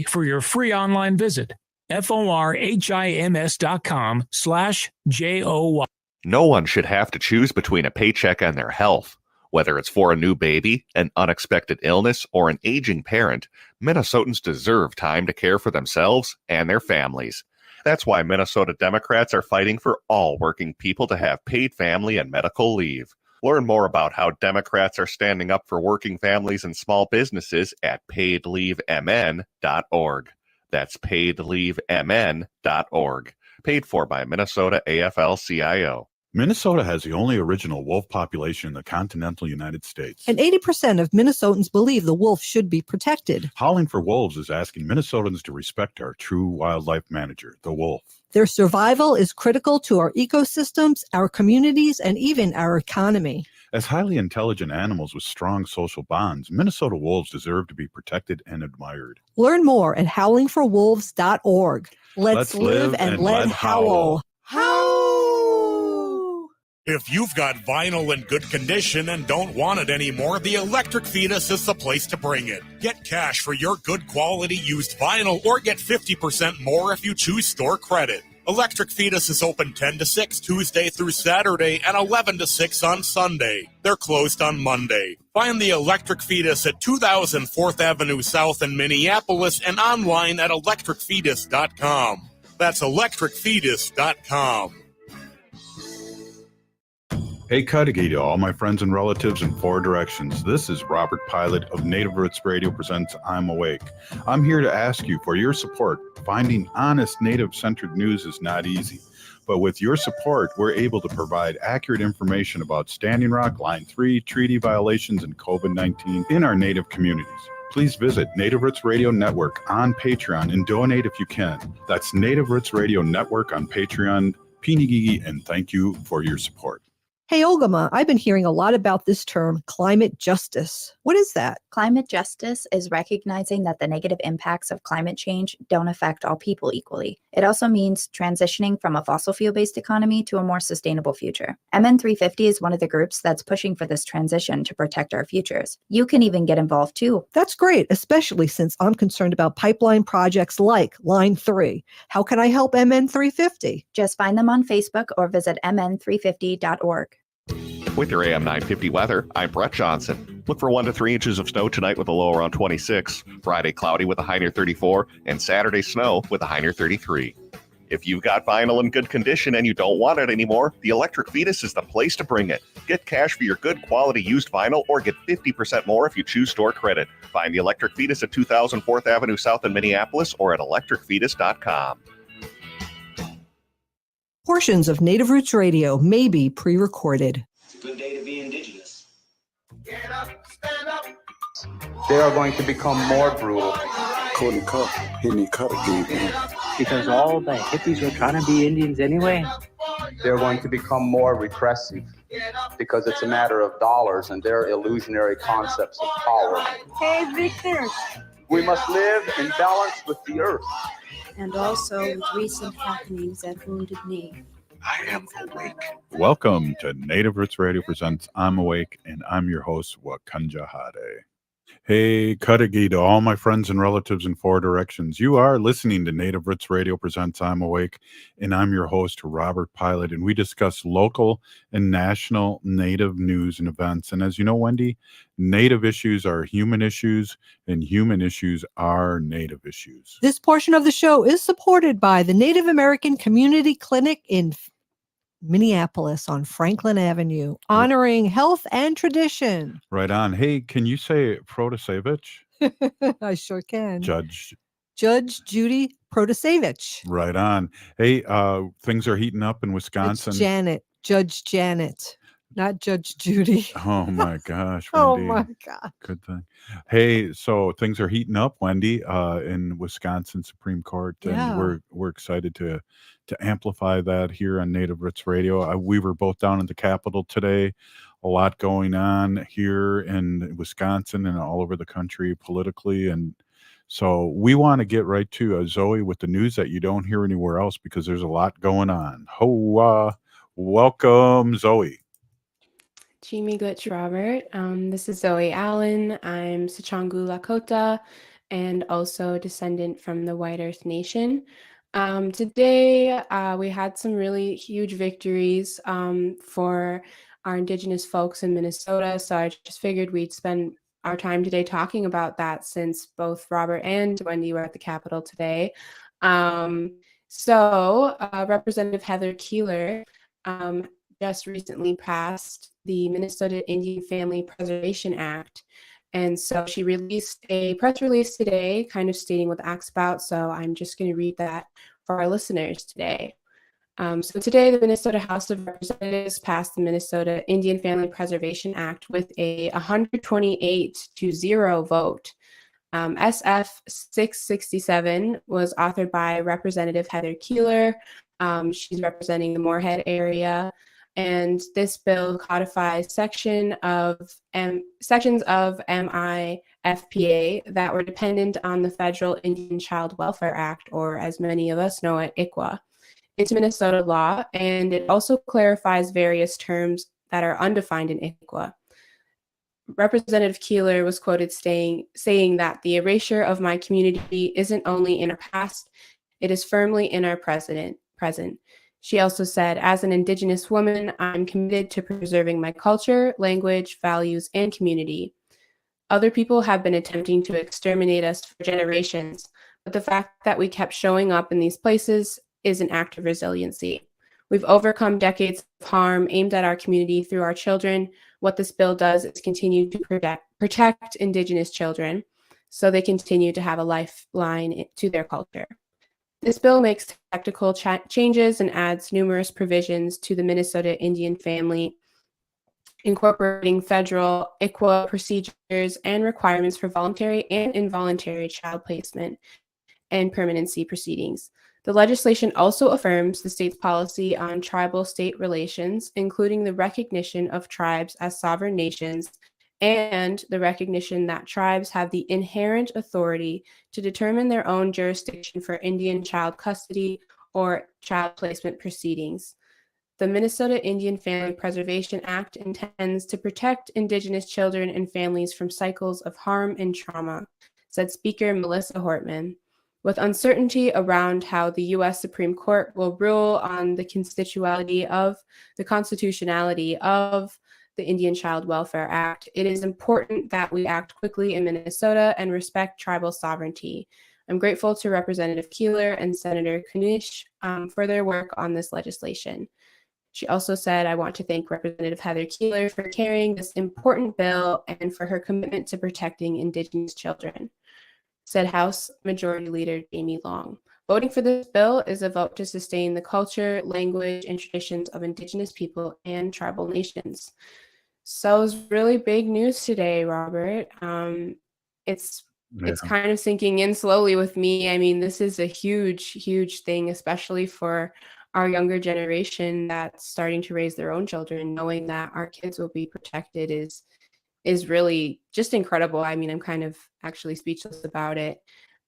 for your free online visit. forhims.com/JOY. No one should have to choose between a paycheck and their health. Whether it's for a new baby, an unexpected illness, or an aging parent, Minnesotans deserve time to care for themselves and their families. That's why Minnesota Democrats are fighting for all working people to have paid family and medical leave. Learn more about how Democrats are standing up for working families and small businesses at paidleavemn.org. That's paidleavemn.org. Paid for by Minnesota AFL-CIO. Minnesota has the only original wolf population in the continental United States. And 80% of Minnesotans believe the wolf should be protected. Howling for Wolves is asking Minnesotans to respect our true wildlife manager, the wolf. Their survival is critical to our ecosystems, our communities, and even our economy. As highly intelligent animals with strong social bonds, Minnesota wolves deserve to be protected and admired. Learn more at howlingforwolves.org. Let's live and let howl. Howl! If you've got vinyl in good condition and don't want it anymore, the Electric Fetus is the place to bring it. Get cash for your good quality used vinyl or get 50% more if you choose store credit. Electric Fetus is open 10 to 6 Tuesday through Saturday and 11 to 6 on Sunday. They're closed on Monday. Find the Electric Fetus at 2000 4th Avenue South in Minneapolis and online at electricfetus.com. That's electricfetus.com. Hey, Cudahy to all my friends and relatives in four directions. This is Robert Pilot of Native Roots Radio presents I'm Awake. I'm here to ask you for your support. Finding honest Native-centered news is not easy, but with your support, we're able to provide accurate information about Standing Rock, Line 3, treaty violations, and COVID-19 in our Native communities. Please visit Native Roots Radio Network on Patreon and donate if you can. That's Native Roots Radio Network on Patreon. Pinigigi, and thank you for your support. Hey, Ogama, I've been hearing a lot about this term, climate justice. What is that? Climate justice is recognizing that the negative impacts of climate change don't affect all people equally. It also means transitioning from a fossil fuel-based economy to a more sustainable future. MN350 is one of the groups that's pushing for this transition to protect our futures. You can even get involved too. That's great, especially since I'm concerned about pipeline projects like Line 3. How can I help MN350? Just find them on Facebook or visit mn350.org. With your AM 950 weather, I'm Brett Johnson. Look for 1 to 3 inches of snow tonight with a low around 26, Friday cloudy with a high near 34, and Saturday snow with a high near 33. If you've got vinyl in good condition and you don't want it anymore, the Electric Fetus is the place to bring it. Get cash for your good quality used vinyl or get 50% more if you choose store credit. Find the Electric Fetus at 2000 4th Avenue South in Minneapolis or at electricfetus.com. Portions of Native Roots Radio may be pre-recorded. It's a good day to be indigenous. Get up, stand up. They are going to become more brutal. Couldn't cut, hit me cut again. Because all the hippies were trying to be Indians anyway. They're going to become more repressive because it's a matter of dollars and their illusionary concepts of power. Hey, Victor. We must live in balance with the earth. And also with recent happenings at Wounded Knee. I am awake. Welcome to Native Roots Radio presents I'm Awake, and I'm your host, Wakanja Hade. Hey, Cudahy to all my friends and relatives in four directions. You are listening to Native Roots Radio presents I'm Awake, and I'm your host, Robert Pilot, and we discuss local and national Native news and events. And as you know, Wendy, Native issues are human issues, and human issues are Native issues. This portion of the show is supported by the Native American Community Clinic in Minneapolis on Franklin Avenue, honoring health and tradition. Right on. Hey, can you say Protasevich? I sure can. Judge Judy Protasevich. Right on. Hey, things are heating up in Wisconsin. It's Janet. Judge Janet. Not Judge Judy. Oh my gosh, Wendy. Oh my God. Good thing. Hey, so things are heating up, Wendy, in Wisconsin Supreme Court, and we're excited to amplify that here on Native Roots Radio. We were both down in the Capitol today. A lot going on here in Wisconsin and all over the country politically, and so we want to get right to Zoe with the news that you don't hear anywhere else because there's a lot going on. Welcome, Zoe. Jimmy Glitch Robert. This is Zoe Allen. I'm Sichangu Lakota, and also a descendant from the White Earth Nation. Today, we had some really huge victories for our Indigenous folks in Minnesota, so I just figured we'd spend our time today talking about that since both Robert and Wendy were at the Capitol today. Representative Heather Keeler just recently passed the Minnesota Indian Family Preservation Act. And so she released a press release today, kind of stating what the act's about. So I'm just going to read that for our listeners today. So today, the Minnesota House of Representatives passed the Minnesota Indian Family Preservation Act with a 128-0 vote. SF 667 was authored by Representative Heather Keeler. She's representing the Moorhead area. And this bill codifies sections of MIFPA that were dependent on the Federal Indian Child Welfare Act, or as many of us know it, ICWA, into Minnesota law, and it also clarifies various terms that are undefined in ICWA. Representative Keeler was quoted saying that the erasure of my community isn't only in our past, it is firmly in our present. She also said, as an Indigenous woman, I'm committed to preserving my culture, language, values, and community. Other people have been attempting to exterminate us for generations, but the fact that we kept showing up in these places is an act of resiliency. We've overcome decades of harm aimed at our community through our children. What this bill does is continue to protect Indigenous children so they continue to have a lifeline to their culture. This bill makes technical changes and adds numerous provisions to the Minnesota Indian family, incorporating federal ICWA procedures and requirements for voluntary and involuntary child placement and permanency proceedings. The legislation also affirms the state's policy on tribal-state relations, including the recognition of tribes as sovereign nations and the recognition that tribes have the inherent authority to determine their own jurisdiction for Indian child custody or child placement proceedings. The Minnesota Indian Family Preservation Act intends to protect Indigenous children and families from cycles of harm and trauma, said Speaker Melissa Hortman. With uncertainty around how the U.S. Supreme Court will rule on the constitutionality of the Indian Child Welfare Act, it is important that we act quickly in Minnesota and respect tribal sovereignty. I'm grateful to Representative Keeler and Senator Kunish for their work on this legislation. She also said, I want to thank Representative Heather Keeler for carrying this important bill and for her commitment to protecting Indigenous children, said House Majority Leader Jamie Long. Voting for this bill is a vote to sustain the culture, language, and traditions of Indigenous people and tribal nations. So it was really big news today, Robert. It's kind of sinking in slowly with me. I mean, this is a huge thing, especially for our younger generation that's starting to raise their own children. Knowing that our kids will be protected is really just incredible. I mean, I'm kind of actually speechless about it.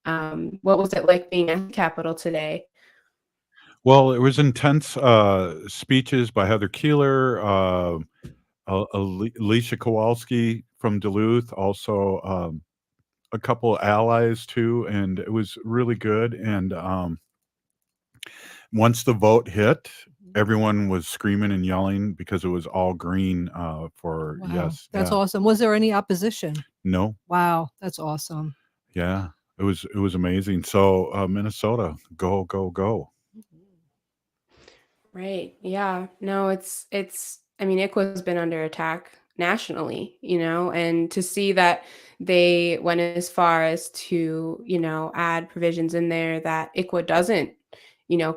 What was it like being at the Capitol today? Well, it was intense speeches by Heather Keeler, Alicia Kowalski from Duluth, also a couple of allies too, and it was really good. And once the vote hit, everyone was screaming and yelling because it was all green for Wow, yes. that's yeah. awesome. Was there any opposition? No. Wow, that's awesome. Yeah, it was amazing. So Minnesota, go. Right. Yeah. No, it's I mean, ICWA's been under attack nationally, and to see that they went as far as to, add provisions in there that ICWA doesn't,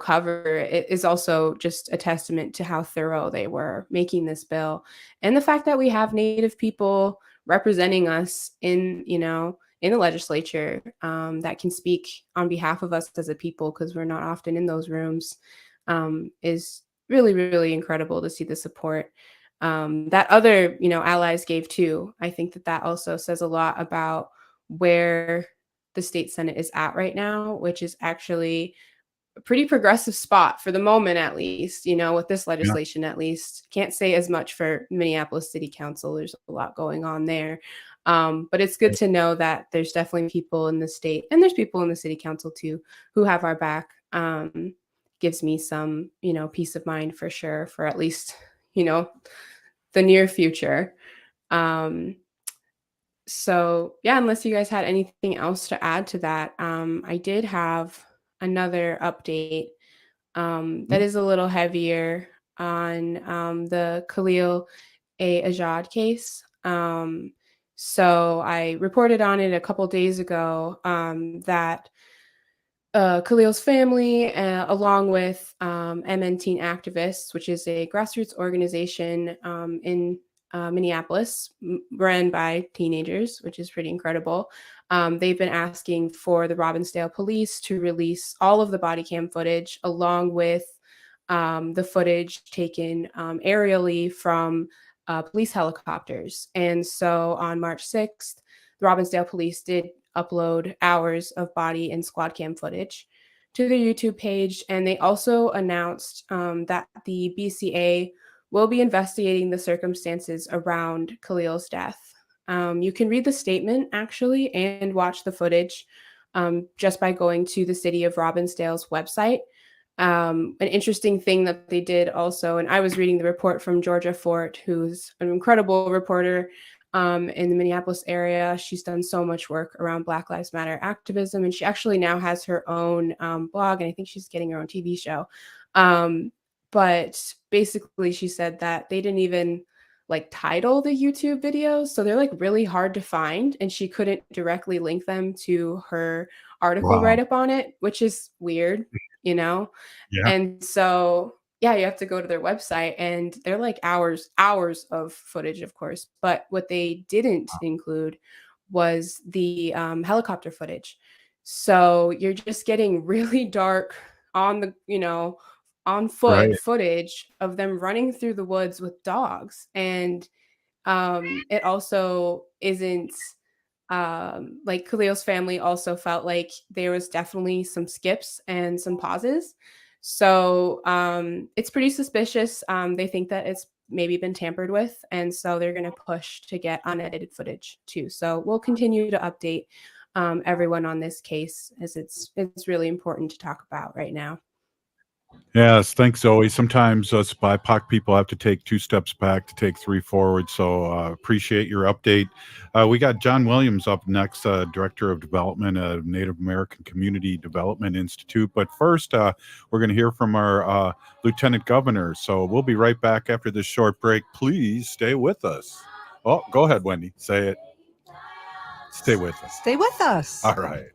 cover, it is also just a testament to how thorough they were making this bill. And the fact that we have Native people representing us in the legislature that can speak on behalf of us as a people, because we're not often in those rooms, is really incredible to see the support that other allies gave too. I think that also says a lot about where the state Senate is at right now, which is actually a pretty progressive spot for the moment, at least, with this legislation. At least can't say as much for Minneapolis City Council. There's a lot going on there. But it's good to know that there's definitely people in the state, and there's people in the city council too, who have our back. Gives me some, peace of mind for sure, for at least, the near future. So yeah, unless you guys had anything else to add to that, I did have another update that is a little heavier on the Khalil Ajad case. So I reported on it a couple days ago that Khalil's family, along with MN Teen Activists, which is a grassroots organization in Minneapolis, run by teenagers, which is pretty incredible. They've been asking for the Robbinsdale police to release all of the body cam footage, along with the footage taken aerially from police helicopters. And so on March 6th, the Robbinsdale police did upload hours of body and squad cam footage to their YouTube page. And they also announced that the BCA will be investigating the circumstances around Khalil's death. You can read the statement actually and watch the footage just by going to the city of Robbinsdale's website. An interesting thing that they did also, and I was reading the report from Georgia Fort, who's an incredible reporter in the Minneapolis area. She's done so much work around Black Lives Matter activism, and she actually now has her own blog, and I think she's getting her own TV show. But basically, she said that they didn't even title the YouTube videos, so they're really hard to find, and she couldn't directly link them to her article write-up on it, which is weird, Yeah. And so yeah, you have to go to their website, and they're hours of footage, of course. But what they didn't include was the helicopter footage. So you're just getting really dark on the, on foot footage of them running through the woods with dogs. And it also isn't Khalil's family also felt like there was definitely some skips and some pauses. So it's pretty suspicious. They think that it's maybe been tampered with, and so they're going to push to get unedited footage too. So we'll continue to update everyone on this case, as it's really important to talk about right now. Yes, thanks, Zoe. Sometimes us BIPOC people have to take 2 steps back to take 3 forward. So appreciate your update. We got John Williams up next, Director of Development of Native American Community Development Institute. But first, we're going to hear from our Lieutenant Governor. So we'll be right back after this short break. Please stay with us. Oh, go ahead, Wendy. Say it. Stay with us. Stay with us. All right.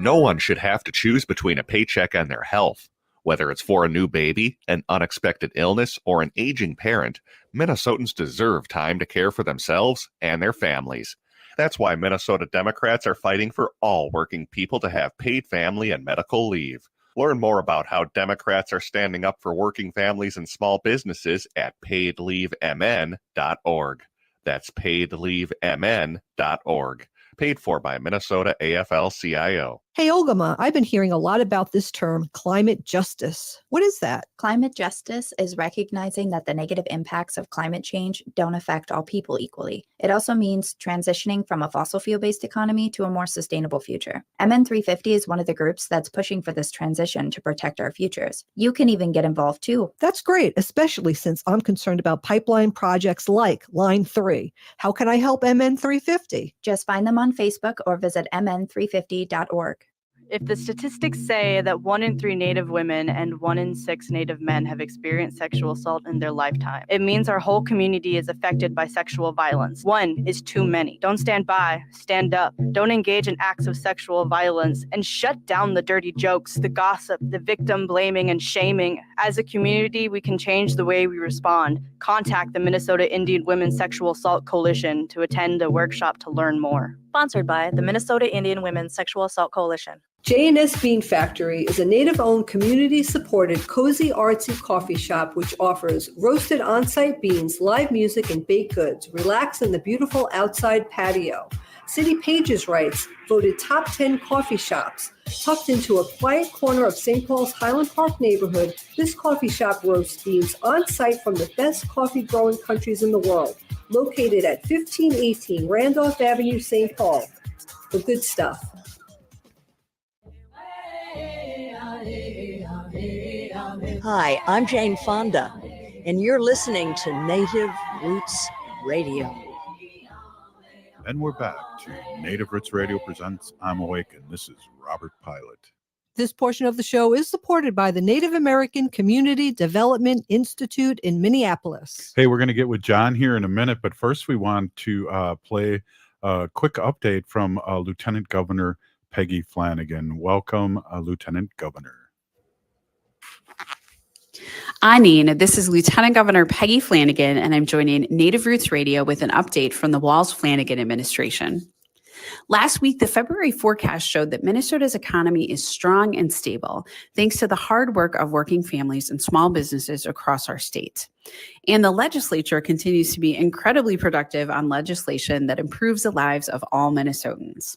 No one should have to choose between a paycheck and their health. Whether it's for a new baby, an unexpected illness, or an aging parent, Minnesotans deserve time to care for themselves and their families. That's why Minnesota Democrats are fighting for all working people to have paid family and medical leave. Learn more about how Democrats are standing up for working families and small businesses at paidleavemn.org. That's paidleavemn.org. Paid for by Minnesota AFL-CIO. Hey, Olgama, I've been hearing a lot about this term, climate justice. What is that? Climate justice is recognizing that the negative impacts of climate change don't affect all people equally. It also means transitioning from a fossil fuel-based economy to a more sustainable future. MN 350 is one of the groups that's pushing for this transition to protect our futures. You can even get involved too. That's great, especially since I'm concerned about pipeline projects like Line 3. How can I help MN 350? Just find them on Facebook or visit mn350.org. If the statistics say that 1 in 3 Native women and 1 in 6 Native men have experienced sexual assault in their lifetime, it means our whole community is affected by sexual violence. 1 is too many. Don't stand by, stand up. Don't engage in acts of sexual violence, and shut down the dirty jokes, the gossip, the victim blaming and shaming. As a community, we can change the way we respond. Contact the Minnesota Indian Women's Sexual Assault Coalition to attend a workshop to learn more. Sponsored by the Minnesota Indian Women's Sexual Assault Coalition. J&S Bean Factory is a native-owned, community-supported, cozy, artsy coffee shop which offers roasted on-site beans, live music, and baked goods. Relax in the beautiful outside patio. City Pages writes, voted top 10 coffee shops. Tucked into a quiet corner of St. Paul's Highland Park neighborhood, this coffee shop roasts beans on site from the best coffee growing countries in the world. Located at 1518 Randolph Avenue, St. Paul. The good stuff. Hi, I'm Jane Fonda, and you're listening to Native Roots Radio. And we're back to Native Roots Radio presents I'm Awake, and this is Robert Pilot. This portion of the show is supported by the Native American Community Development Institute in Minneapolis. Hey, we're going to get with John here in a minute, but first we want to play a quick update from Lieutenant Governor Peggy Flanagan. Welcome, Lieutenant Governor. Anine, this is Lieutenant Governor Peggy Flanagan, and I'm joining Native Roots Radio with an update from the Walz-Flanagan administration. Last week, the February forecast showed that Minnesota's economy is strong and stable, thanks to the hard work of working families and small businesses across our state. And the legislature continues to be incredibly productive on legislation that improves the lives of all Minnesotans.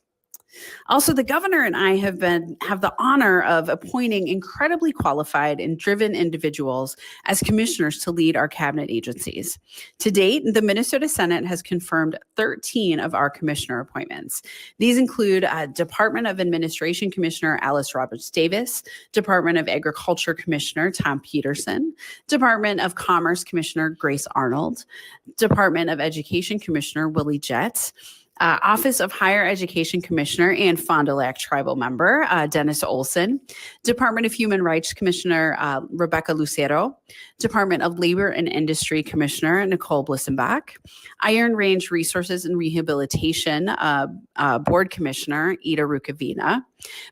Also, the governor and I have the honor of appointing incredibly qualified and driven individuals as commissioners to lead our cabinet agencies. To date, the Minnesota Senate has confirmed 13 of our commissioner appointments. These include Department of Administration Commissioner Alice Roberts Davis, Department of Agriculture Commissioner Tom Peterson, Department of Commerce Commissioner Grace Arnold, Department of Education Commissioner Willie Jett, Office of Higher Education Commissioner and Fond du Lac tribal member, Dennis Olson, Department of Human Rights Commissioner, Rebecca Lucero, Department of Labor and Industry Commissioner, Nicole Blissenbach, Iron Range Resources and Rehabilitation Board Commissioner, Ida Rukavina,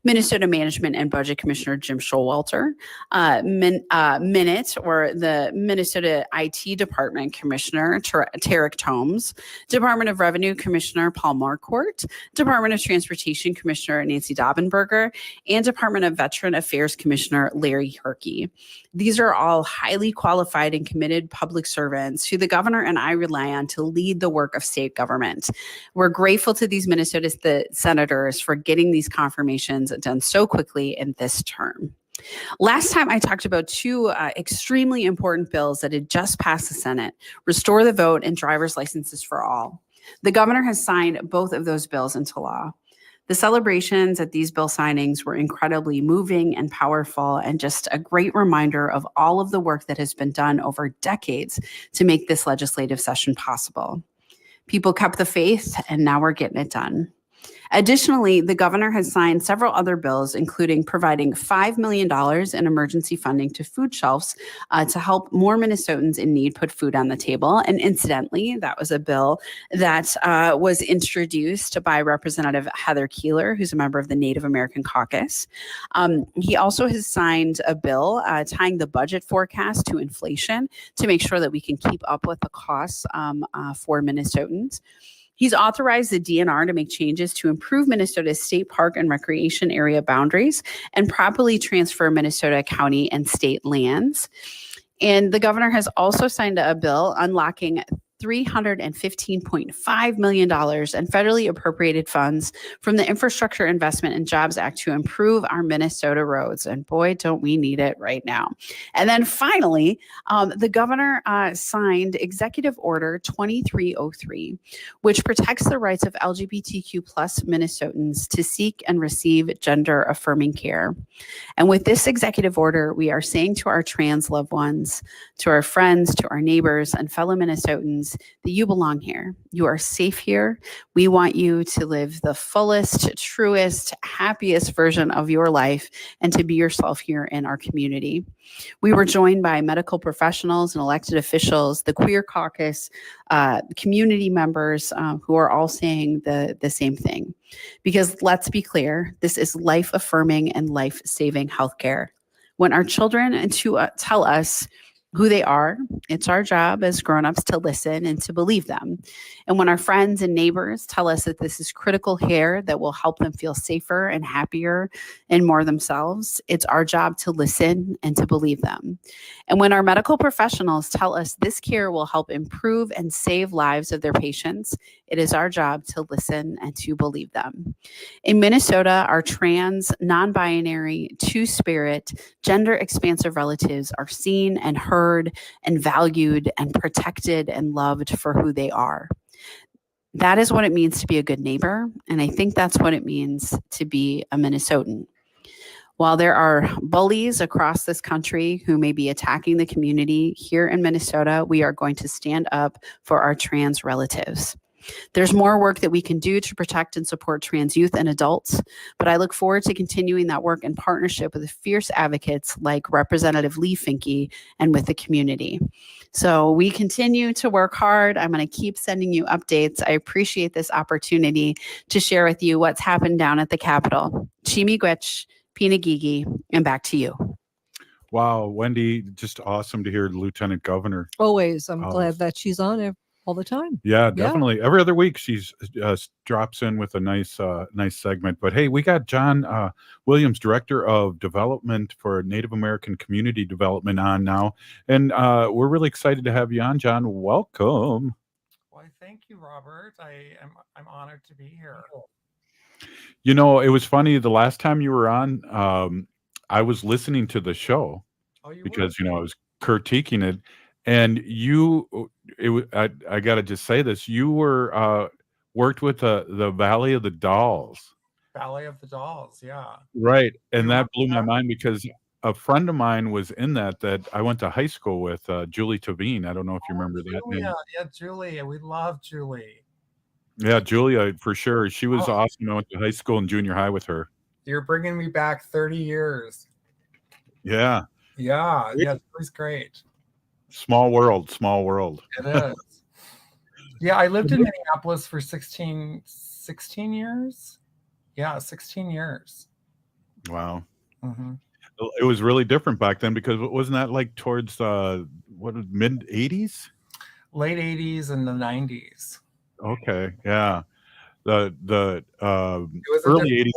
Minnesota Management and Budget Commissioner, Jim Showalter, MINIT, or the Minnesota IT Department Commissioner, Tarek Tomes, Department of Revenue Commissioner, Paul Marquardt, Department of Transportation Commissioner, Nancy Dobbenberger, and Department of Veteran Affairs Commissioner, Larry Herkey. These are all highly qualified and committed public servants who the governor and I rely on to lead the work of state government. We're grateful to these Minnesota senators for getting these confirmations done so quickly in this term. Last time I talked about two extremely important bills that had just passed the Senate, Restore the Vote and Driver's Licenses for All. The governor has signed both of those bills into law. The celebrations at these bill signings were incredibly moving and powerful, and just a great reminder of all of the work that has been done over decades to make this legislative session possible. People kept the faith, and now we're getting it done. Additionally, the governor has signed several other bills, including providing $5 million in emergency funding to food shelves to help more Minnesotans in need put food on the table. And incidentally, that was a bill that was introduced by Representative Heather Keeler, who's a member of the Native American Caucus. He also has signed a bill tying the budget forecast to inflation to make sure that we can keep up with the costs for Minnesotans. He's authorized the DNR to make changes to improve Minnesota's state park and recreation area boundaries and properly transfer Minnesota county and state lands. And the governor has also signed a bill unlocking $315.5 million in federally appropriated funds from the Infrastructure Investment and Jobs Act to improve our Minnesota roads. And boy, don't we need it right now. And then finally, the governor signed Executive Order 2303, which protects the rights of LGBTQ plus Minnesotans to seek and receive gender affirming care. And with this executive order, we are saying to our trans loved ones, to our friends, to our neighbors, and fellow Minnesotans, that you belong here. You are safe here. We want you to live the fullest, truest, happiest version of your life and to be yourself here in our community. We were joined by medical professionals and elected officials, the Queer Caucus, community members who are all saying the same thing. Because let's be clear, this is life-affirming and life-saving healthcare. When our children tell us who they are. It's our job as grown-ups to listen and to believe them. And when our friends and neighbors tell us that this is critical care that will help them feel safer and happier and more themselves, it's our job to listen and to believe them. And when our medical professionals tell us this care will help improve and save lives of their patients, it is our job to listen and to believe them. In Minnesota, our trans, non-binary, two-spirit, gender-expansive relatives are seen and heard and valued and protected and loved for who they are. That is what it means to be a good neighbor, and I think that's what it means to be a Minnesotan. While there are bullies across this country who may be attacking the community, here in Minnesota, we are going to stand up for our trans relatives. There's more work that we can do to protect and support trans youth and adults, but I look forward to continuing that work in partnership with fierce advocates like Representative Lee Finke and with the community. So we continue to work hard. I'm going to keep sending you updates. I appreciate this opportunity to share with you what's happened down at the Capitol. Chimigwech, Pinagigi, and back to you. Wow, Wendy, just awesome to hear the Lieutenant Governor. Always. I'm glad that she's on it all the time. Yeah, definitely. Every other week she's drops in with a nice segment. But hey, we got John Williams, Director of Development for Native American Community Development, on now, and we're really excited to have you on, John. Welcome. Why, thank you, Robert. I'm honored to be here. You know, it was funny the last time you were on. I was listening to the show because I was critiquing it, and I got to just say this: you were worked with the Valley of the Dolls. Ballet of the Dolls, yeah. Right, and that blew my mind because a friend of mine was in that I went to high school with, Julie Tavine. I don't know if you remember that name. Yeah, Julia. We love Julie. Yeah, Julia, for sure. She was awesome. I went to high school and junior high with her. You're bringing me back 30 years. Yeah. Yeah, Julie's great. Small world, small world. It is. Yeah, I lived in Minneapolis for 16 years. Yeah, 16 years. Wow. Mm-hmm. It was really different back then because wasn't that like towards mid 80s? Late 80s and the 90s. Okay, yeah. The It was early 80s.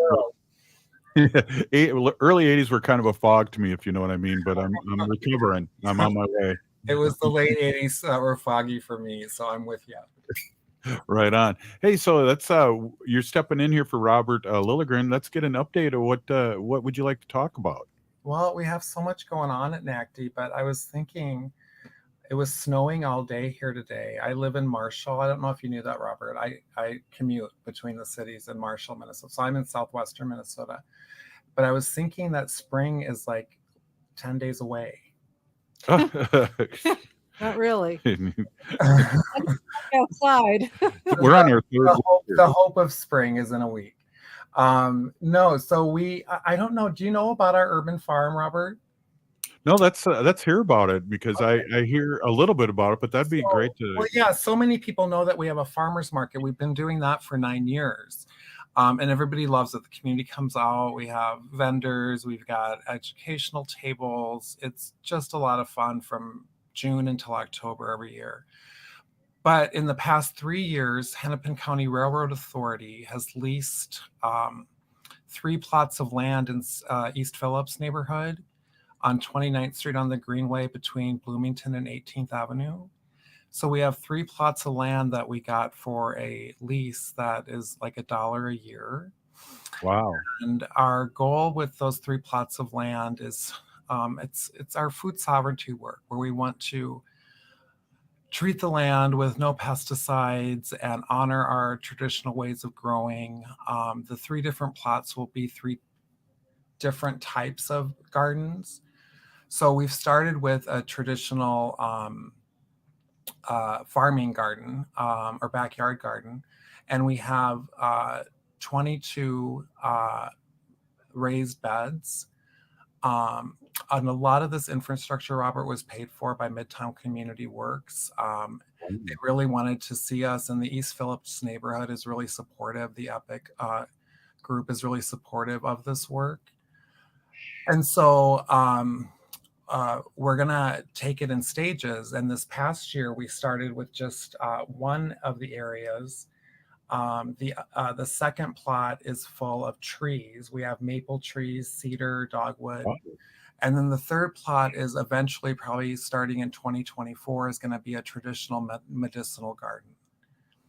Early 80s were kind of a fog to me, if you know what I mean, but I'm recovering. I'm on my way. It was the late 80s that were foggy for me, so I'm with you. Right on. Hey, so that's you're stepping in here for Robert Lilligren. Let's get an update of what would you like to talk about? Well, we have so much going on at NACDI, but I was thinking it was snowing all day here today. I live in Marshall. I don't know if you knew that, Robert. I commute between the cities in Marshall, Minnesota. So I'm in southwestern Minnesota. But I was thinking that spring is like 10 days away. Not really. Outside. We're on our third. The hope of spring is in a week. No, so I don't know. Do you know about our urban farm, Robert? No, let's hear about it because I hear a little bit about it, but that'd be great to. Well, yeah, so many people know that we have a farmers market. We've been doing that for 9 years. And everybody loves it. The community comes out. We have vendors. We've got educational tables. It's just a lot of fun from June until October every year. But in the past 3 years, Hennepin County Railroad Authority has leased 3 plots of land in East Phillips neighborhood on 29th Street on the Greenway between Bloomington and 18th Avenue. So we have 3 plots of land that we got for a lease that is like $1 a year. Wow. And our goal with those 3 plots of land is it's our food sovereignty work where we want to treat the land with no pesticides and honor our traditional ways of growing. The 3 different plots will be 3 different types of gardens. So we've started with a traditional farming garden or backyard garden, and we have 22 raised beds. And a lot of this infrastructure, Robert, was paid for by Midtown Community Works. They really wanted to see us, and the East Phillips neighborhood is really supportive. The EPIC group is really supportive of this work. And so we're gonna take it in stages. And this past year, we started with just one of the areas. The second plot is full of trees. We have maple trees, cedar, dogwood. Wow. And then the third plot is eventually, probably starting in 2024, is going to be a traditional medicinal garden.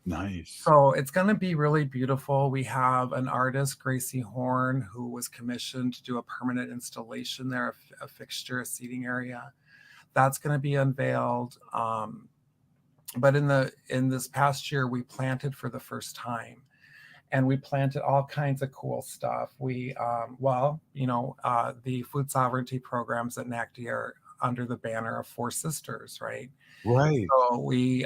Nice. So it's going to be really beautiful. We have an artist, Gracie Horn, who was commissioned to do a permanent installation there, a fixture, a seating area. That's going to be unveiled. But in this past year, we planted for the first time. And we planted all kinds of cool stuff. We, the food sovereignty programs at NACDI are under the banner of Four Sisters, right? Right. So we,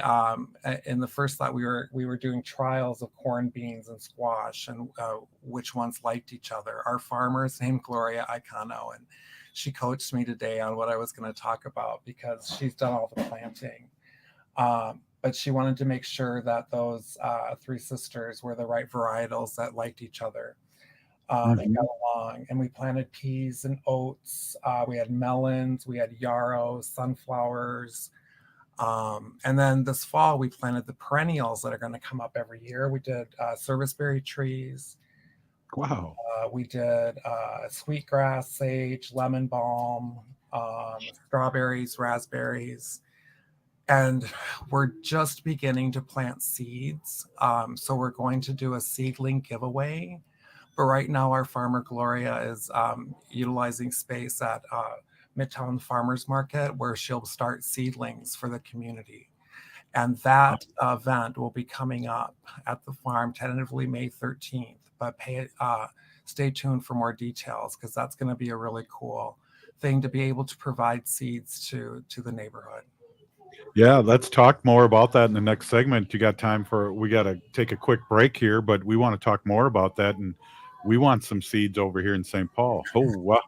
in the first lot, we were doing trials of corn, beans, and squash, and which ones liked each other. Our farmer is named Gloria Icano, and she coached me today on what I was going to talk about because she's done all the planting. But she wanted to make sure that those three sisters were the right varietals that liked each other and got along. And we planted peas and oats. We had melons, we had yarrow, sunflowers. And then this fall, we planted the perennials that are going to come up every year. We did serviceberry trees. Wow. We did sweetgrass, sage, lemon balm, strawberries, raspberries. And we're just beginning to plant seeds. So we're going to do a seedling giveaway. But right now, our farmer, Gloria, is utilizing space at Midtown Farmers Market, where she'll start seedlings for the community. And that event will be coming up at the farm, tentatively May 13th. But stay tuned for more details, because that's going to be a really cool thing to be able to provide seeds to the neighborhood. Yeah, let's talk more about that in the next segment. We got to take a quick break here, but we want to talk more about that, and we want some seeds over here in St. Paul. Oh, wow.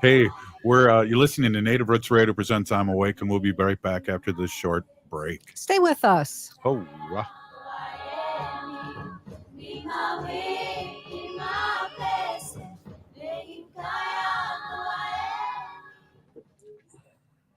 Hey, you're listening to Native Roots Radio presents I'm Awake, and we'll be right back after this short break. Stay with us. Oh, wow.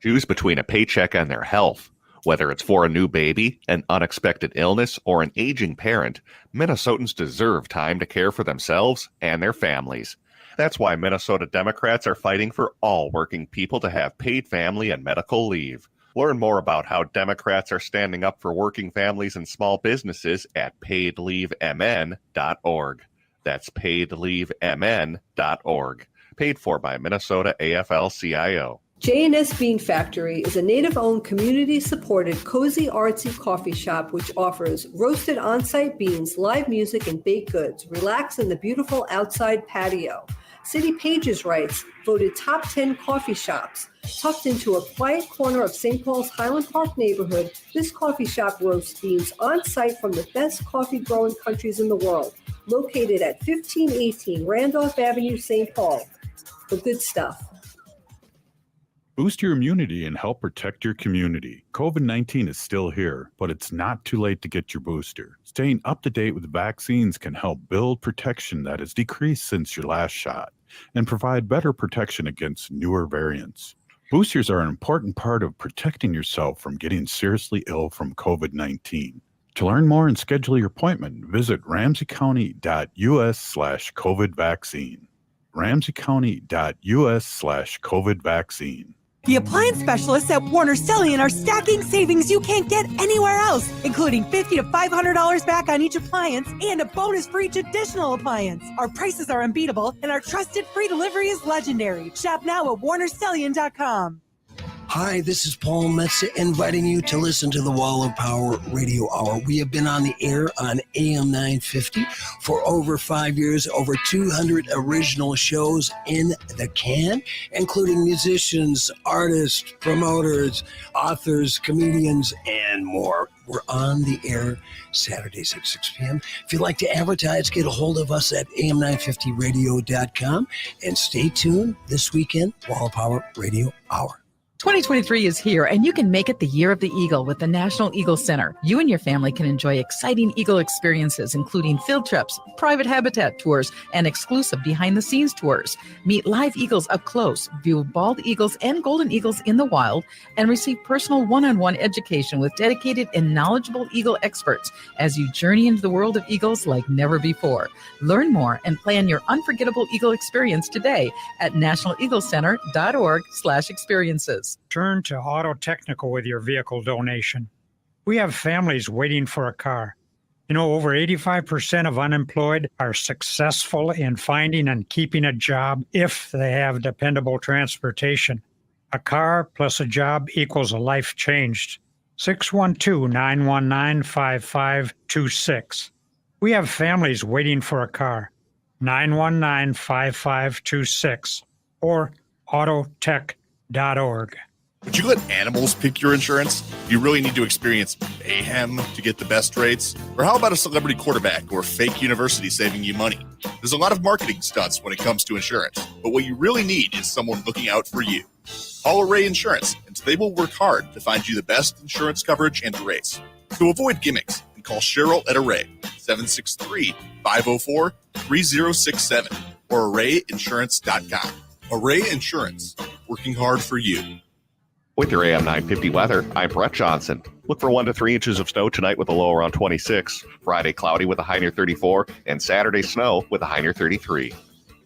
Choose between a paycheck and their health. Whether it's for a new baby, an unexpected illness, or an aging parent, Minnesotans deserve time to care for themselves and their families. That's why Minnesota Democrats are fighting for all working people to have paid family and medical leave. Learn more about how Democrats are standing up for working families and small businesses at paidleavemn.org. That's paidleavemn.org. Paid for by Minnesota AFL-CIO. J&S Bean Factory is a native-owned, community-supported, cozy, artsy coffee shop which offers roasted on-site beans, live music, and baked goods. Relax in the beautiful outside patio. City Pages writes, voted top 10 coffee shops. Tucked into a quiet corner of St. Paul's Highland Park neighborhood, this coffee shop roasts beans on-site from the best coffee-growing countries in the world. Located at 1518 Randolph Avenue, St. Paul. The good stuff. Boost your immunity and help protect your community. COVID-19 is still here, but it's not too late to get your booster. Staying up to date with vaccines can help build protection that has decreased since your last shot and provide better protection against newer variants. Boosters are an important part of protecting yourself from getting seriously ill from COVID-19. To learn more and schedule your appointment, visit ramseycounty.us/COVID vaccine. ramseycounty.us/COVID vaccine. The appliance specialists at Warner Stellian are stacking savings you can't get anywhere else, including $50 to $500 back on each appliance and a bonus for each additional appliance. Our prices are unbeatable, and our trusted free delivery is legendary. Shop now at warnerstellian.com. Hi, this is Paul Metza inviting you to listen to the Wall of Power Radio Hour. We have been on the air on AM 950 for over 5 years, over 200 original shows in the can, including musicians, artists, promoters, authors, comedians, and more. We're on the air Saturdays at 6 p.m. If you'd like to advertise, get a hold of us at am950radio.com and stay tuned this weekend, Wall of Power Radio Hour. 2023 is here, and you can make it the year of the Eagle with the National Eagle Center. You and your family can enjoy exciting Eagle experiences, including field trips, private habitat tours, and exclusive behind-the-scenes tours. Meet live eagles up close, view bald eagles and golden eagles in the wild, and receive personal one-on-one education with dedicated and knowledgeable Eagle experts as you journey into the world of eagles like never before. Learn more and plan your unforgettable Eagle experience today at nationaleaglecenter.org/experiences. Turn to Auto Technical with your vehicle donation. We have families waiting for a car. You know, over 85% of unemployed are successful in finding and keeping a job if they have dependable transportation. A car plus a job equals a life changed. 612-919-5526. We have families waiting for a car. 919-5526 or autotech.org. Would you let animals pick your insurance? Do you really need to experience mayhem to get the best rates? Or how about a celebrity quarterback or fake university saving you money? There's a lot of marketing stunts when it comes to insurance, but what you really need is someone looking out for you. Call Array Insurance, and they will work hard to find you the best insurance coverage and rates. So avoid gimmicks and call Cheryl at Array, 763-504-3067 or arrayinsurance.com. Array Insurance, working hard for you. With your AM 950 weather, I'm Brett Johnson. Look for 1 to 3 inches of snow tonight with a low around 26. Friday, cloudy with a high near 34. And Saturday, snow with a high near 33.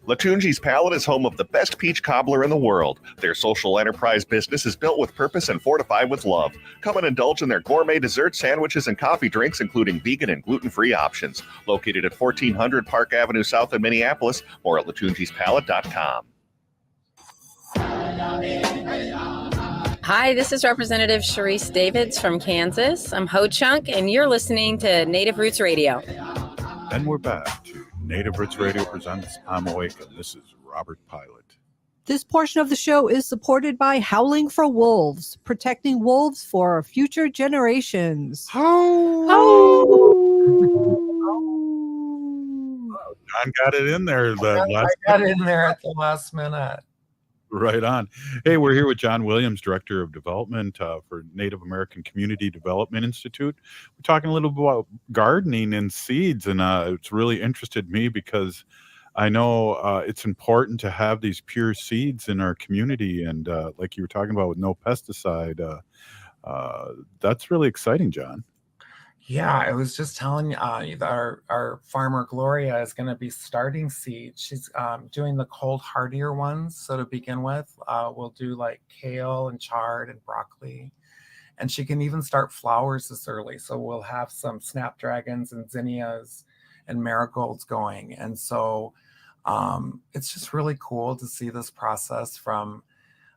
Latunji's Palette is home of the best peach cobbler in the world. Their social enterprise business is built with purpose and fortified with love. Come and indulge in their gourmet desserts, sandwiches, and coffee drinks, including vegan and gluten-free options. Located at 1400 Park Avenue South in Minneapolis, or at latunjispalette.com. Hi, this is Representative Sharice Davids from Kansas. I'm Ho Chunk, and you're listening to Native Roots Radio. And we're back to Native Roots Radio presents I'm Awake, and this is Robert Pilot. This portion of the show is supported by Howling for Wolves, protecting wolves for future generations. John got it in there. I got in there at the last minute. Right on. Hey, we're here with John Williams, Director of Development for Native American Community Development Institute. We're talking a little bit about gardening and seeds, and it's really interested me because I know it's important to have these pure seeds in our community, and like you were talking about with no pesticide, that's really exciting, John. Yeah, I was just telling you that our farmer Gloria is going to be starting seeds. She's doing the cold hardier ones. So to begin with, we'll do like kale and chard and broccoli. And she can even start flowers this early. So we'll have some snapdragons and zinnias and marigolds going. And so it's just really cool to see this process from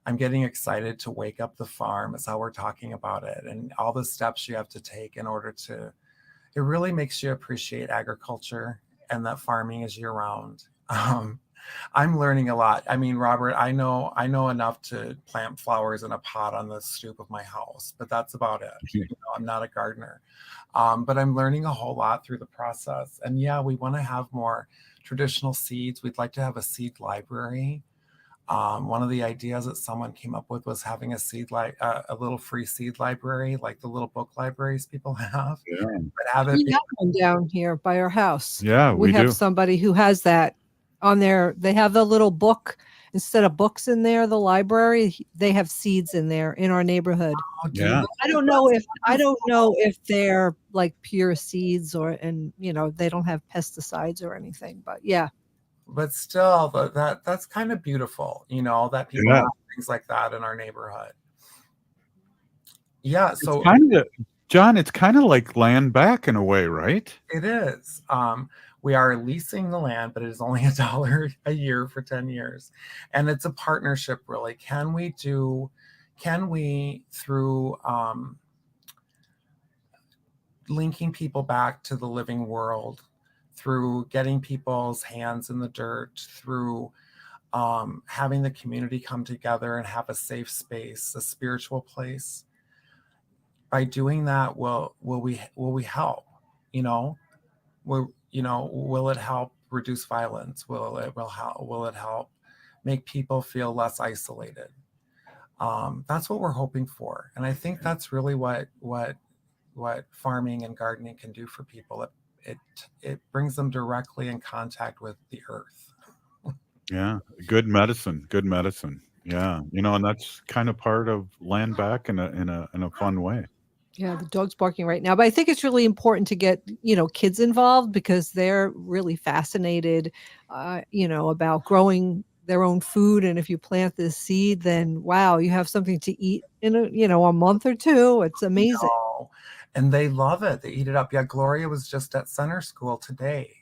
I'm getting excited to wake up the farm is how we're talking about it, and all the steps you have to take in order to, it really makes you appreciate agriculture and that farming is year round. I'm learning a lot. I mean, Robert, I know enough to plant flowers in a pot on the stoop of my house, but that's about it. You know, I'm not a gardener, but I'm learning a whole lot through the process. And yeah, we want to have more traditional seeds. We'd like to have a seed library. One of the ideas that someone came up with was having a little free seed library, like the little book libraries people have. Yeah. But have it We have one down here by our house. Yeah, we have do. somebody who has that on there. They have the little book instead of books in there. The library, they have seeds in there in our neighborhood. Yeah. I don't know if they're like pure seeds and they don't have pesticides or anything. But yeah. But still, that's kind of beautiful, that people have things like that in our neighborhood. Yeah, so John, it's kind of like land back in a way, right? It is. We are leasing the land, but it is only $1 a year for 10 years. And it's a partnership, really. Can we, through linking people back to the living world, through getting people's hands in the dirt, through having the community come together and have a safe space, a spiritual place. By doing that, will we help? Will it help reduce violence? Will it help make people feel less isolated? That's what we're hoping for. And I think that's really what farming and gardening can do for people. It brings them directly in contact with the earth. Yeah, good medicine. Good medicine. Yeah, and that's kind of part of land back in a fun way. Yeah, the dog's barking right now, but I think it's really important to get, kids involved because they're really fascinated, about growing their own food. And if you plant this seed, then wow, you have something to eat in a month or two. It's amazing. No. And they love it. They eat it up. Yeah, Gloria was just at center school today.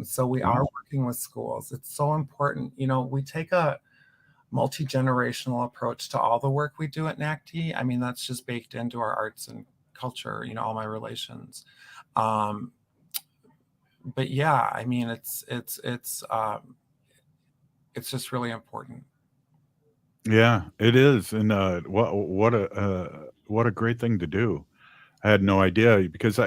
So we are working with schools. It's so important. We take a multi-generational approach to all the work we do at NACDI. I mean, that's just baked into our arts and culture, all my relations. But yeah, I mean, it's just really important. Yeah, it is. And what a great thing to do. I had no idea because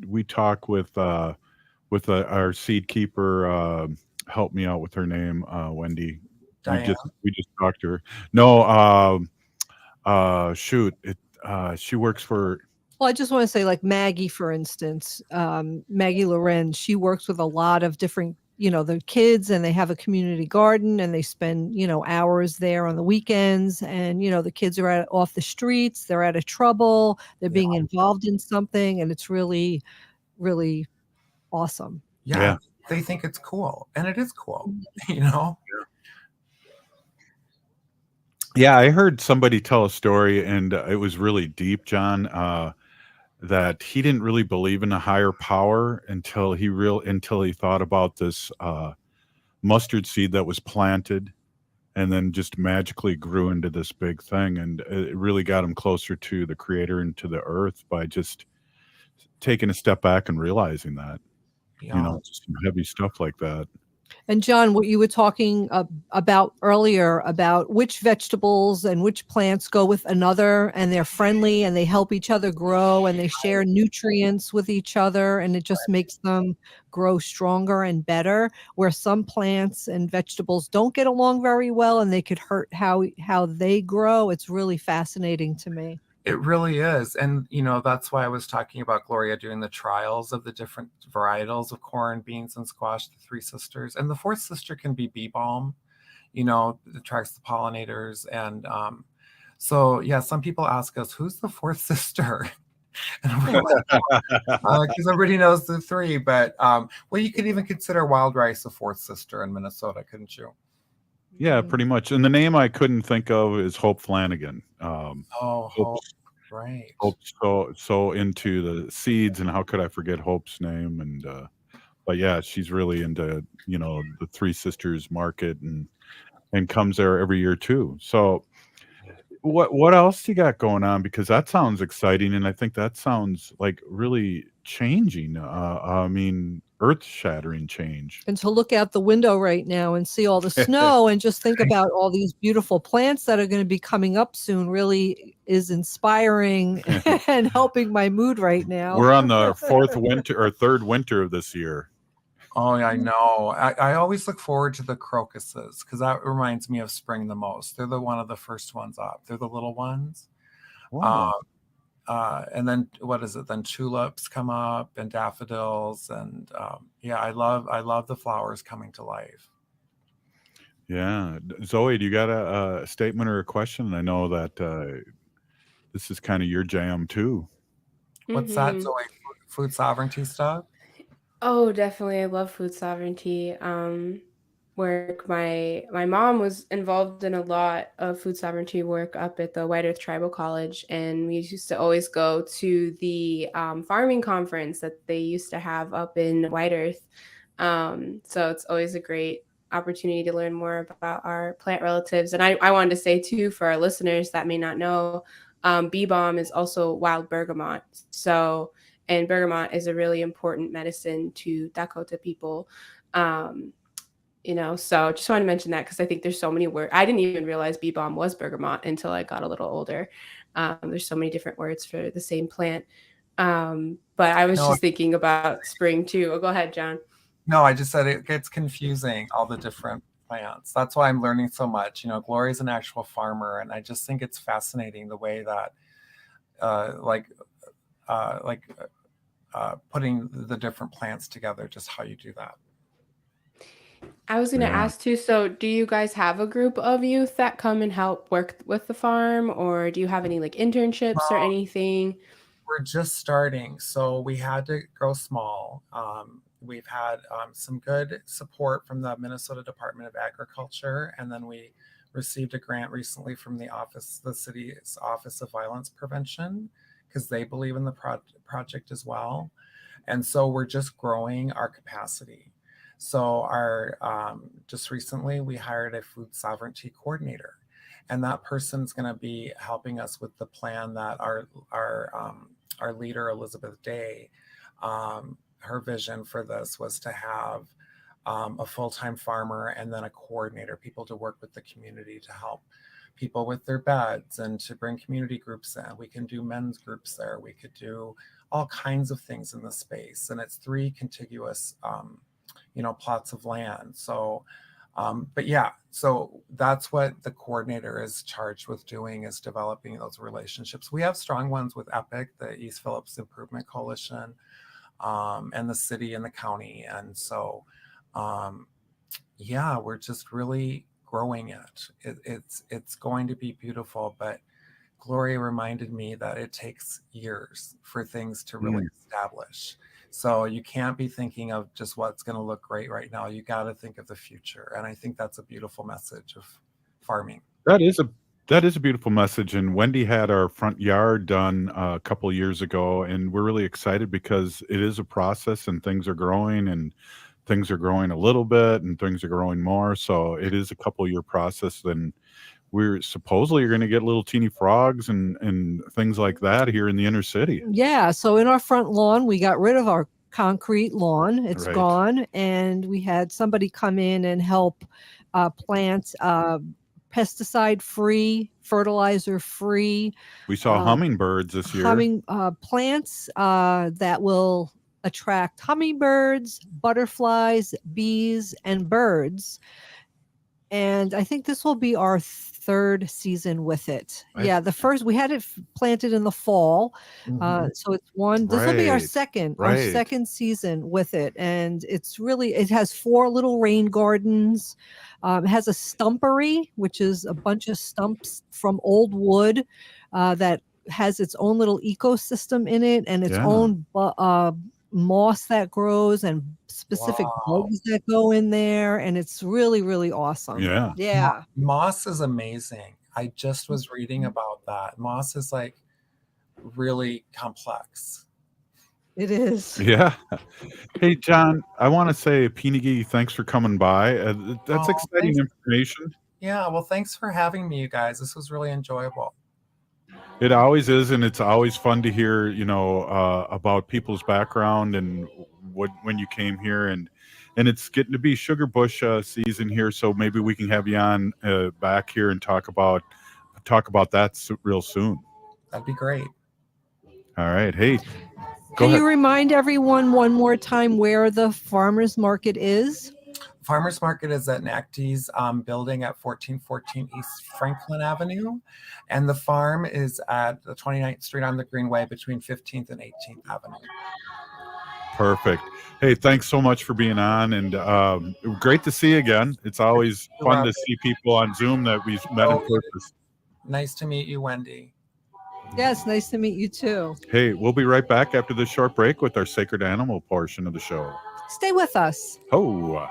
we talk with our seed keeper. Help me out with her name, Wendy. Diane. We just talked to her. No, shoot, she works for. Well, I just want to say, like Maggie, for instance, Maggie Loren, she works with a lot of different, the kids, and they have a community garden, and they spend, hours there on the weekends. And, the kids are off the streets, they're out of trouble, they're being involved in something, and it's really, really awesome. Yeah, they think it's cool, and it is cool, Yeah, I heard somebody tell a story, and it was really deep, John. That he didn't really believe in a higher power until he thought about this mustard seed that was planted, and then just magically grew into this big thing, and it really got him closer to the Creator and to the earth by just taking a step back and realizing that. Just some heavy stuff like that. And John, what you were talking about earlier about which vegetables and which plants go with another, and they're friendly and they help each other grow and they share nutrients with each other, and it just makes them grow stronger and better, where some plants and vegetables don't get along very well and they could hurt how they grow. It's really fascinating to me. It really is. And, that's why I was talking about Gloria doing the trials of the different varietals of corn, beans, and squash, the three sisters. And the fourth sister can be bee balm, it attracts the pollinators. And so, yeah, some people ask us, who's the fourth sister? Because everybody knows the three. But, well, you could even consider wild rice a fourth sister in Minnesota, couldn't you? Yeah, pretty much. And the name I couldn't think of is Hope Flanagan. Hope, right. Hope's so into the seeds, and how could I forget Hope's name? And but yeah, she's really into the Three Sisters market and comes there every year too. So what else you got going on? Because that sounds exciting, and I think that sounds like really changing. I mean, earth-shattering change. And to look out the window right now and see all the snow and just think about all these beautiful plants that are going to be coming up soon really is inspiring and helping my mood right now. We're on the third winter of this year. Oh, yeah, I know. I always look forward to the crocuses because that reminds me of spring the most. They're one of the first ones up. They're the little ones. Wow. And then what is it? Then tulips come up and daffodils, and yeah, I love the flowers coming to life. Yeah, Zoe, do you got a statement or a question? I know that this is kind of your jam too. What's that, Zoe? Food sovereignty stuff? Oh, definitely. I love food sovereignty. Work. My mom was involved in a lot of food sovereignty work up at the White Earth Tribal College, and we used to always go to the farming conference that they used to have up in White Earth. So it's always a great opportunity to learn more about our plant relatives. And I wanted to say too, for our listeners that may not know, bee balm is also wild bergamot. And bergamot is a really important medicine to Dakota people. So just want to mention that because I think there's so many words. I didn't even realize bee balm was bergamot until I got a little older. There's so many different words for the same plant. But I was just thinking about spring too. Oh, go ahead, John. No, I just said it gets confusing, all the different plants. That's why I'm learning so much. Gloria's an actual farmer, and I just think it's fascinating the way that putting the different plants together, just how you do that. I was going to ask too, so do you guys have a group of youth that come and help work with the farm, or do you have any like internships or anything? We're just starting, so we had to go small. We've had some good support from the Minnesota Department of Agriculture, and then we received a grant recently from the city's Office of Violence Prevention, because they believe in the project as well. And so we're just growing our capacity. So just recently we hired a food sovereignty coordinator, and that person's going to be helping us with the plan that our leader, Elizabeth Day, her vision for this was to have a full-time farmer and then a coordinator, people to work with the community to help people with their beds and to bring community groups in. We can do men's groups there. We could do all kinds of things in the space. And it's 3 contiguous, plots of land. So, so that's what the coordinator is charged with doing, is developing those relationships. We have strong ones with EPIC, the East Phillips Improvement Coalition, and the city and the county. And so, we're just really growing it. It's going to be beautiful, but Gloria reminded me that it takes years for things to really establish. So you can't be thinking of just what's going to look great right now. You got to think of the future. And I think that's a beautiful message of farming. That is a beautiful message. And Wendy had our front yard done a couple of years ago, and we're really excited because it is a process, and things are growing, and things are growing a little bit, and things are growing more. So it is a couple year process. And we're supposedly going to get little teeny frogs and things like that here in the inner city. Yeah. So in our front lawn, we got rid of our concrete lawn. It's gone. And we had somebody come in and help plant pesticide-free, fertilizer-free. We saw hummingbirds this year. Plants that will attract hummingbirds, butterflies, bees, and birds. And I think this will be our 3rd season with it. The first, we had it planted in the fall. So it's this will be our second season with it. And it has 4 little rain gardens. It has a stumpery, which is a bunch of stumps from old wood that has its own little ecosystem in it, and its own moss that grows and specific bugs that go in there, and it's really, really awesome. Yeah. Moss is amazing. I just was reading about that. Moss is like really complex. It is. Yeah. Hey, John, I want to say, Pinigi, thanks for coming by. That's exciting information. Yeah. Well, thanks for having me, you guys. This was really enjoyable. It always is, and it's always fun to hear, about people's background and when you came here, and it's getting to be sugar bush season here, so maybe we can have you on back here and talk about that real soon. That'd be great. All right. Hey, Can you remind everyone one more time where the farmers market is? Farmers market is at NACDI's building at 1414 East Franklin Avenue. And the farm is at the 29th Street on the Greenway between 15th and 18th Avenue. Perfect. Hey, thanks so much for being on, and great to see you again. It's always fun to see people on Zoom that we've met in person. Nice to meet you, Wendy. Yes, nice to meet you too. Hey, we'll be right back after this short break with our sacred animal portion of the show. Stay with us. Oh.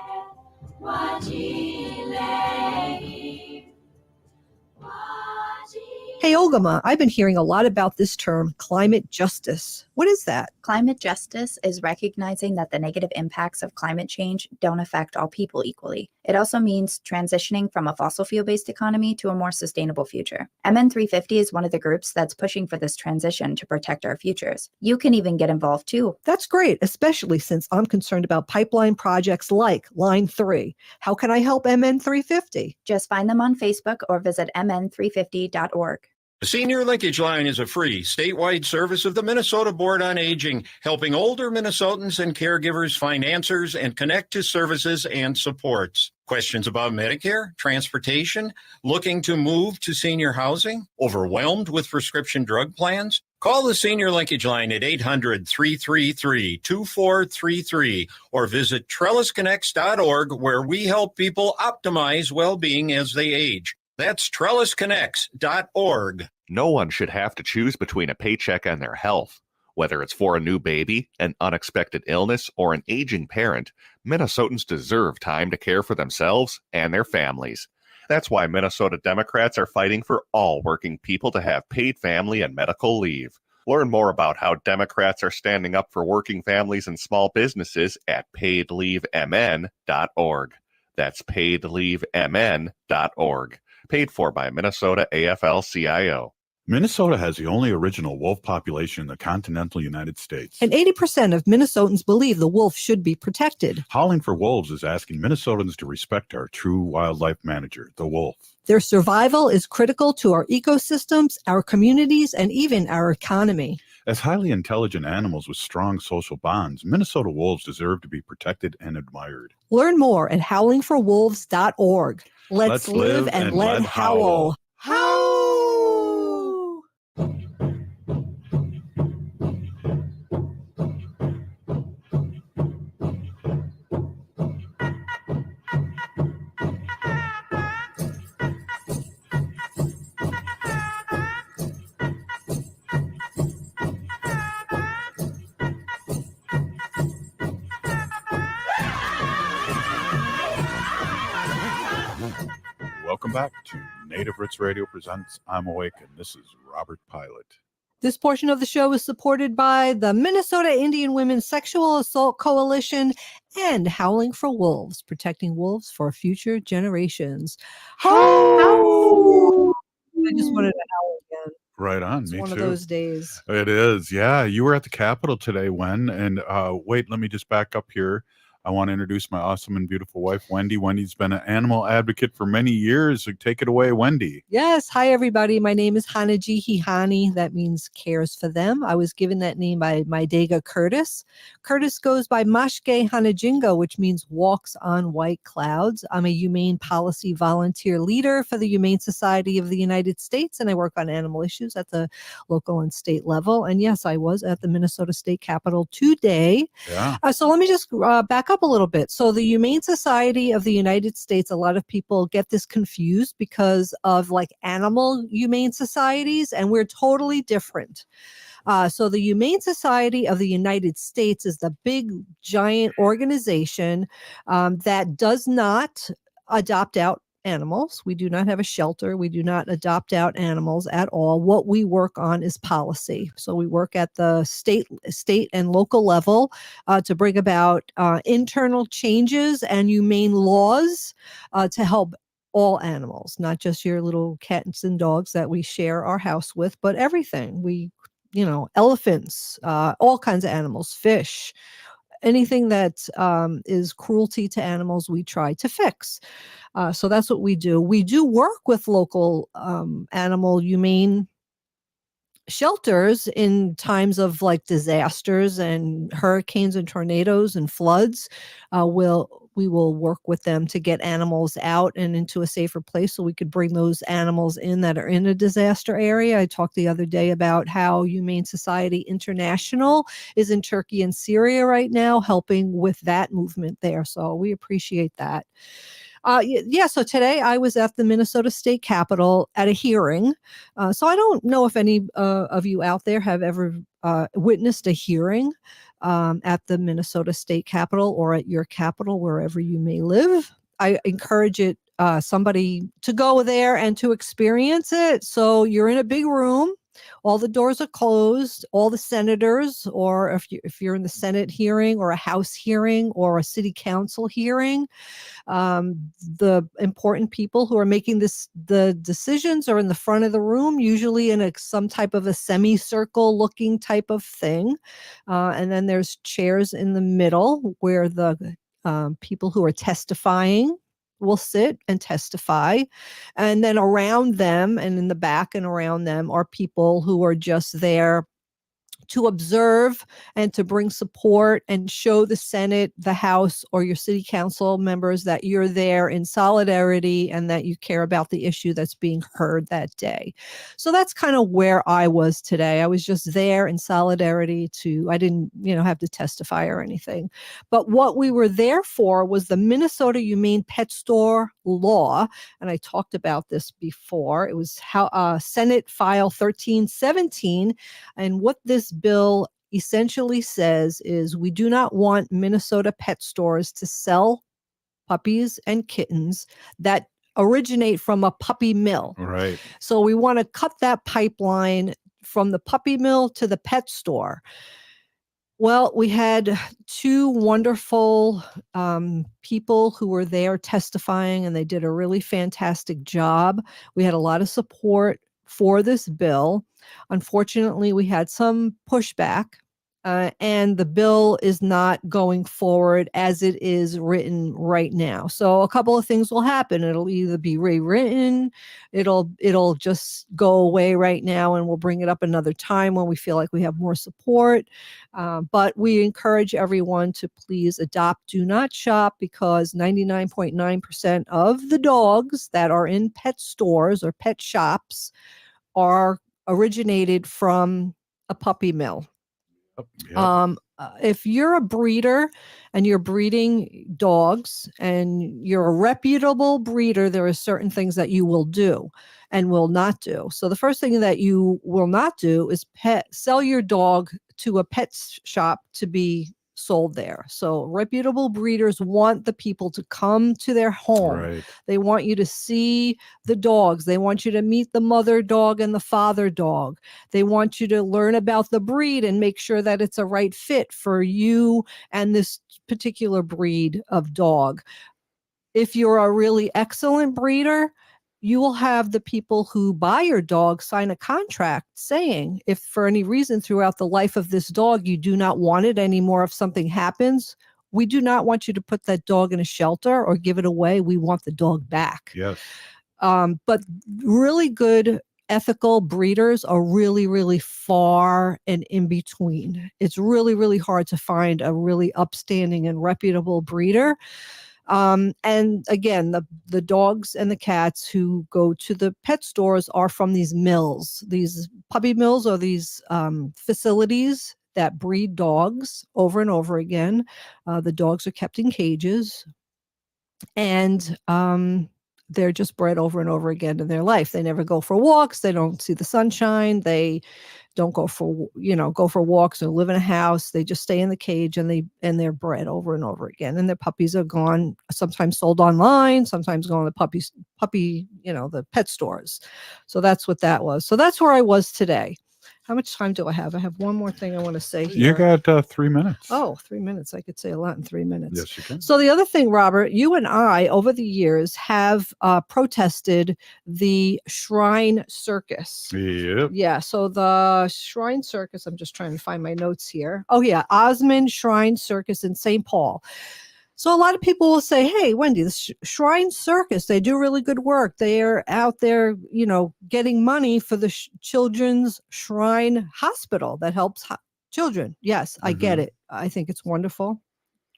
Hey, Olgama, I've been hearing a lot about this term, climate justice. What is that? Climate justice is recognizing that the negative impacts of climate change don't affect all people equally. It also means transitioning from a fossil fuel-based economy to a more sustainable future. MN350 is one of the groups that's pushing for this transition to protect our futures. You can even get involved too. That's great, especially since I'm concerned about pipeline projects like Line 3. How can I help MN350? Just find them on Facebook or visit mn350.org. The Senior Linkage Line is a free statewide service of the Minnesota Board on Aging, helping older Minnesotans and caregivers find answers and connect to services and supports. Questions about Medicare, transportation, looking to move to senior housing, overwhelmed with prescription drug plans? Call the Senior Linkage Line at 800-333-2433 or visit trellisconnects.org, where we help people optimize well-being as they age. That's trellisconnects.org. No one should have to choose between a paycheck and their health. Whether it's for a new baby, an unexpected illness, or an aging parent, Minnesotans deserve time to care for themselves and their families. That's why Minnesota Democrats are fighting for all working people to have paid family and medical leave. Learn more about how Democrats are standing up for working families and small businesses at paidleavemn.org. That's paidleavemn.org. Paid for by Minnesota AFL-CIO. Minnesota has the only original wolf population in the continental United States. And 80% of Minnesotans believe the wolf should be protected. Howling for Wolves is asking Minnesotans to respect our true wildlife manager, the wolf. Their survival is critical to our ecosystems, our communities, and even our economy. As highly intelligent animals with strong social bonds, Minnesota wolves deserve to be protected and admired. Learn more at howlingforwolves.org. Let's live and let howl. Howl! Welcome back to Native Roots Radio presents I'm Awake, and this is Robert Pilot. This portion of the show is supported by the Minnesota Indian Women's Sexual Assault Coalition and Howling for Wolves, protecting wolves for future generations. Howl! I just wanted to howl again. Right on. It's Me one too. of those days. It is. Yeah. You were at the Capitol today, Wen. And wait, let me just back up here. I want to introduce my awesome and beautiful wife, Wendy. Wendy's been an animal advocate for many years. So take it away, Wendy. Yes. Hi, everybody. My name is Hanaji Hihani. That means cares for them. I was given that name by my Dega Curtis. Curtis goes by Mashke Hanajingo, which means walks on white clouds. I'm a humane policy volunteer leader for the Humane Society of the United States, and I work on animal issues at the local and state level. And yes, I was at the Minnesota State Capitol today. Yeah. So let me just back up a little bit. So the Humane Society of the United States, a lot of people get this confused because of like animal humane societies, and we're totally different. So the Humane Society of the United States is the big, giant organization that does not adopt out animals. We do not have a shelter. We do not adopt out animals at all. What we work on is policy. So we work at the state and local level to bring about internal changes and humane laws to help all animals, not just your little cats and dogs that we share our house with, but everything. Elephants, all kinds of animals, fish, anything that is cruelty to animals, we try to fix. So that's what we do. We do work with local animal humane shelters in times of like disasters and hurricanes and tornadoes and floods. We will work with them to get animals out and into a safer place so we could bring those animals in that are in a disaster area. I talked the other day about how Humane Society International is in Turkey and Syria right now, helping with that movement there. So we appreciate that. So today I was at the Minnesota State Capitol at a hearing. So I don't know if any of you out there have ever witnessed a hearing at the Minnesota State Capitol or at your Capitol, wherever you may live. I encourage somebody to go there and to experience it. So you're in a big room. All the doors are closed. All the senators, or if you're in the Senate hearing or a House hearing or a city council hearing, the important people who are making the decisions are in the front of the room, usually in some type of a semicircle looking type of thing. And then there's chairs in the middle where the people who are testifying will sit and testify. And then around them and in the back and around them are people who are just there to observe and to bring support and show the Senate, the House, or your city council members that you're there in solidarity and that you care about the issue that's being heard that day. So that's kind of where I was today. I was just there in solidarity I didn't, have to testify or anything. But what we were there for was the Minnesota Humane Pet Store law. And I talked about this before. It was Senate File 1317. And what this bill essentially says is we do not want Minnesota pet stores to sell puppies and kittens that originate from a puppy mill. Right. So we want to cut that pipeline from the puppy mill to the pet store. Well, we had two wonderful people who were there testifying, and they did a really fantastic job. We had a lot of support for this bill. Unfortunately, we had some pushback, and the bill is not going forward as it is written right now. So a couple of things will happen. It'll either be rewritten, it'll just go away right now, and we'll bring it up another time when we feel like we have more support. But we encourage everyone to please adopt, do not shop, because 99.9% of the dogs that are in pet stores or pet shops are originated from a puppy mill. Yep. If you're a breeder and you're breeding dogs and you're a reputable breeder, there are certain things that you will do and will not do. So the first thing that you will not do is sell your dog to a pet shop to be sold there. So reputable breeders want the people to come to their home. Right. They want you to see the dogs. They want you to meet the mother dog and the father dog. They want you to learn about the breed and make sure that it's a right fit for you and this particular breed of dog. If you're a really excellent breeder, you will have the people who buy your dog sign a contract saying, if for any reason throughout the life of this dog you do not want it anymore, if something happens, we do not want you to put that dog in a shelter or give it away. We want the dog back. Yes. But really good ethical breeders are really, really far and in between. It's really, really hard to find a really upstanding and reputable breeder. And again, the dogs and the cats who go to the pet stores are from these mills, these puppy mills, or these facilities that breed dogs over and over again. The dogs are kept in cages, and they're just bred over and over again in their life. They never go for walks. They don't see the sunshine. They don't go for walks or live in a house. They just stay in the cage, and they're bred over and over again. And their puppies are gone, sometimes sold online, sometimes going to the pet stores. So that's what that was. So that's where I was today. How much time do I have? I have one more thing I want to say here. You got 3 minutes. Oh, 3 minutes. I could say a lot in 3 minutes. Yes, you can. So the other thing, Robert, you and I over the years have protested the Shrine Circus. Yep. Yeah. So the Shrine Circus, I'm just trying to find my notes here. Oh, yeah. Osmond Shrine Circus in St. Paul. So a lot of people will say, hey, Wendy, the Shrine Circus, they do really good work. They're out there, getting money for the Children's Shrine Hospital that helps children. Yes, I get it. I think it's wonderful.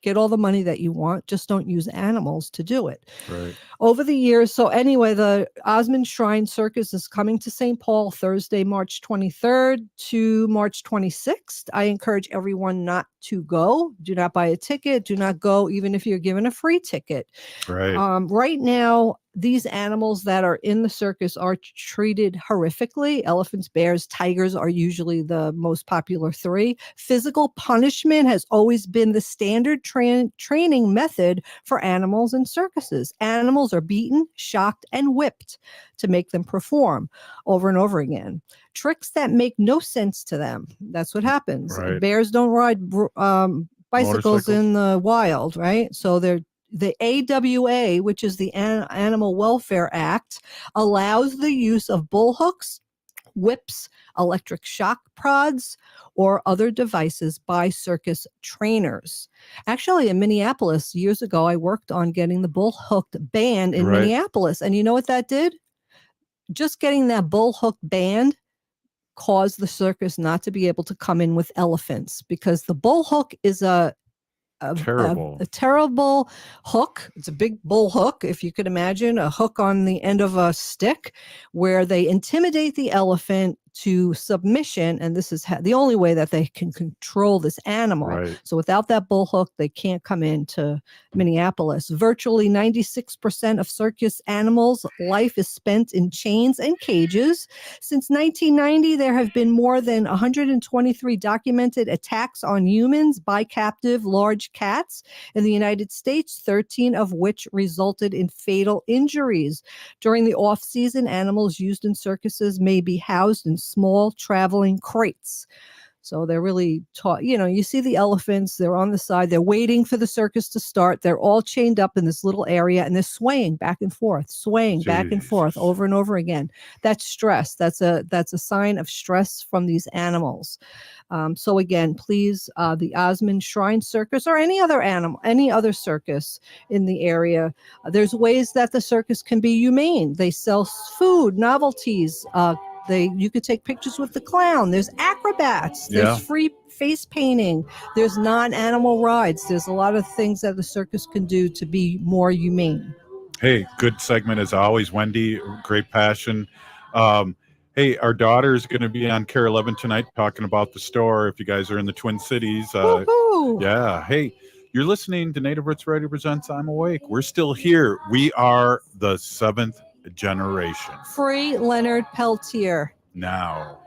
Get all the money that you want. Just don't use animals to do it. Right. Over the years. So anyway, the Osmond Shrine Circus is coming to St. Paul Thursday, March 23rd to March 26th. I encourage everyone not to go. Do not buy a ticket. Do not go, even if you're given a free ticket. Right. Right now, these animals that are in the circus are treated horrifically. Elephants, bears, tigers are usually the most popular three. Physical punishment has always been the standard training method for animals in circuses. Animals are beaten, shocked, and whipped to make them perform over and over again. Tricks that make no sense to them. That's what happens. Right. Bears don't ride bicycles in the wild, right? So the AWA, which is the Animal Welfare Act, allows the use of bull hooks, whips, electric shock prods, or other devices by circus trainers. Actually, in Minneapolis, years ago, I worked on getting the bull hooked banned in Minneapolis. And you know what that did? Just getting that bull hook banned caused the circus not to be able to come in with elephants because the bull hook is a terrible hook. It's a big bull hook, if you could imagine, a hook on the end of a stick where they intimidate the elephant to submission. And this is the only way that they can control this animal. Right. So without that bull hook, they can't come into Minneapolis. Virtually 96% of circus animals' life is spent in chains and cages. Since 1990, there have been more than 123 documented attacks on humans by captive large cats in the United States, 13 of which resulted in fatal injuries. During the off-season, animals used in circuses may be housed in small traveling crates. So they're really taught, you see the elephants, they're on the side, they're waiting for the circus to start. They're all chained up in this little area and they're swaying back and forth over and over again. That's stress. That's a sign of stress from these animals. So again, please, the Osmond Shrine Circus or any other circus in the area, there's ways that the circus can be humane. They sell food, novelties, you could take pictures with the clown. There's acrobats. There's free face painting. There's non-animal rides. There's a lot of things that the circus can do to be more humane. Hey, good segment as always, Wendy. Great passion. Hey, our daughter is going to be on Care 11 tonight talking about the store. If you guys are in the Twin Cities, yeah. Hey, you're listening to Native Roots Radio Presents I'm Awake. We're still here. We are the 7th generation. Free Leonard Peltier. Now.